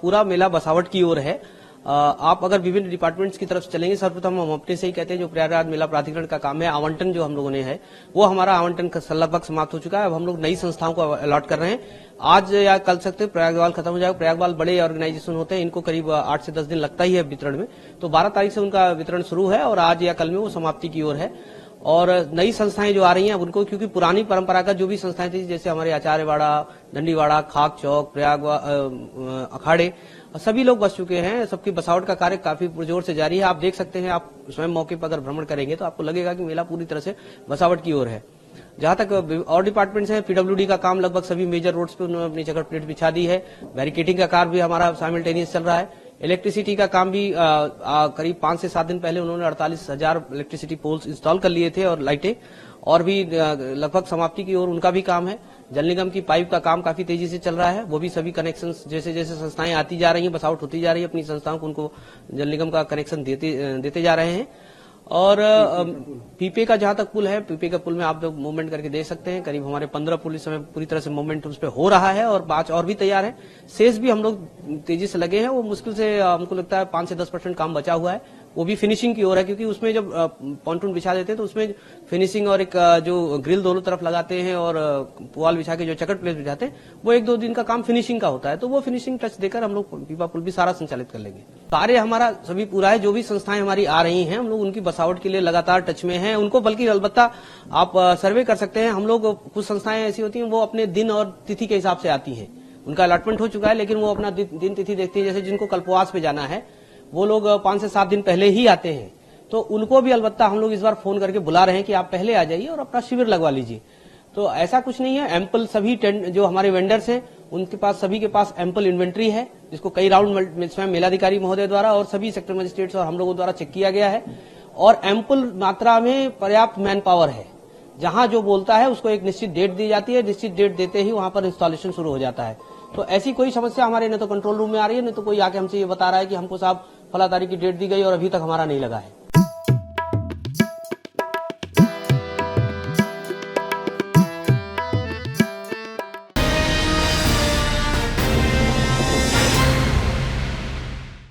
पूरा मेला बसावट की ओर है। आप अगर विभिन्न डिपार्टमेंट्स की तरफ चलेंगे, सर्वप्रथम हम अपने से ही कहते हैं जो प्रयागराज मेला प्राधिकरण का काम है, आवंटन जो हम लोगों ने है वो हमारा आवंटन लगभग समाप्त हो चुका है। अब हम लोग नई संस्थाओं को अलॉट कर रहे हैं। आज या कल सकते प्रयागवाल खत्म हो जाएगा। प्रयागवाल बड़े ऑर्गेनाइजेशन होते हैं, इनको करीब 8 से 10 दिन लगता ही है वितरण में। तो 12 तारीख से उनका वितरण शुरू है और आज या कल में वो समाप्ति की ओर है। और नई संस्थाएं जो आ रही हैं उनको, क्योंकि पुरानी परंपरा का जो भी संस्थाएं थी जैसे हमारे आचार्यवाड़ा, दंडीवाड़ा, खाक चौक, प्रयाग अखाड़े, सभी लोग बस चुके हैं। सबकी बसावट का कार्य काफी पुरजोर से जारी है। आप देख सकते हैं, आप स्वयं मौके पर अगर भ्रमण करेंगे तो आपको लगेगा कि मेला पूरी तरह से बसावट की ओर है। जहां तक और डिपार्टमेंट्स हैं, पीडब्ल्यूडी का काम लगभग सभी मेजर रोड्स पे उन्होंने अपनी जगह प्लेट बिछा दी है। बैरिकेडिंग का कार्य भी हमारा साइमल्टेनियस चल रहा है। इलेक्ट्रिसिटी का काम भी करीब 5 से 7 दिन पहले उन्होंने 48,000 इलेक्ट्रिसिटी पोल्स इंस्टॉल कर लिए थे और लाइटें, और भी लगभग समाप्ति की ओर उनका भी काम है। जल निगम की पाइप का काम काफी तेजी से चल रहा है, वो भी सभी कनेक्शंस जैसे जैसे संस्थाएं आती जा रही हैं, बसावट होती जा रही है, अपनी संस्थाओं को उनको जल निगम का कनेक्शन देते जा रहे हैं। और पीपे का जहां तक पुल है, पीपे का पुल में आप लोग मूवमेंट करके देख सकते हैं, करीब हमारे 15 पुल इस समय पूरी तरह से मूवमेंट उस पर हो रहा है और 5 और भी तैयार है। शेष भी हम लोग तेजी से लगे हैं। वो मुश्किल से हमको लगता है 5 से 10% काम बचा हुआ है, वो भी फिनिशिंग की ओर है, क्योंकि उसमें जब पॉन्टून बिछा देते हैं तो उसमें फिनिशिंग और एक जो ग्रिल दोनों तरफ लगाते हैं और पुआल बिछा के जो चकट प्लेस बिछाते हैं, वो 1-2 दिन का काम फिनिशिंग का होता है। तो वो फिनिशिंग टच देकर हम लोग पीपा पुल भी सारा संचालित कर लेंगे। कार्य हमारा सभी पूरा है। जो भी संस्थाएं हमारी आ रही हैं, हम लोग उनकी बसावट के लिए लगातार टच में हैं। उनको बल्कि अलबत्ता आप सर्वे कर सकते हैं। हम लोग, कुछ संस्थाएं ऐसी होती हैं वो अपने दिन और तिथि के हिसाब से आती हैं, उनका अलॉटमेंट हो चुका है, लेकिन वो अपना दिन तिथि देखती है। जैसे जिनको कल्पवास पे जाना है वो लोग 5 से 7 दिन पहले ही आते हैं, तो उनको भी अलबत्ता हम लोग इस बार फोन करके बुला रहे हैं कि आप पहले आ जाइए और अपना शिविर लगवा लीजिए। तो ऐसा कुछ नहीं है। एम्पल सभी जो हमारे वेंडर्स हैं उनके पास, सभी के पास एम्पल इन्वेंट्री है, जिसको कई राउंड स्वयं मेलाधिकारी महोदय द्वारा और सभी सेक्टर मजिस्ट्रेट्स और हम लोगों द्वारा चेक किया गया है। और एम्पल मात्रा में पर्याप्त मैन पावर है। जहां जो बोलता है उसको एक निश्चित डेट दी जाती है, निश्चित डेट देते ही वहां पर इंस्टॉलेशन शुरू हो जाता है। तो ऐसी कोई समस्या हमारे न तो कंट्रोल रूम में आ रही है, न तो कोई आके हमसे ये बता रहा है कि हमको साहब फला तारीख की डेट दी गई और अभी तक हमारा नहीं लगा है।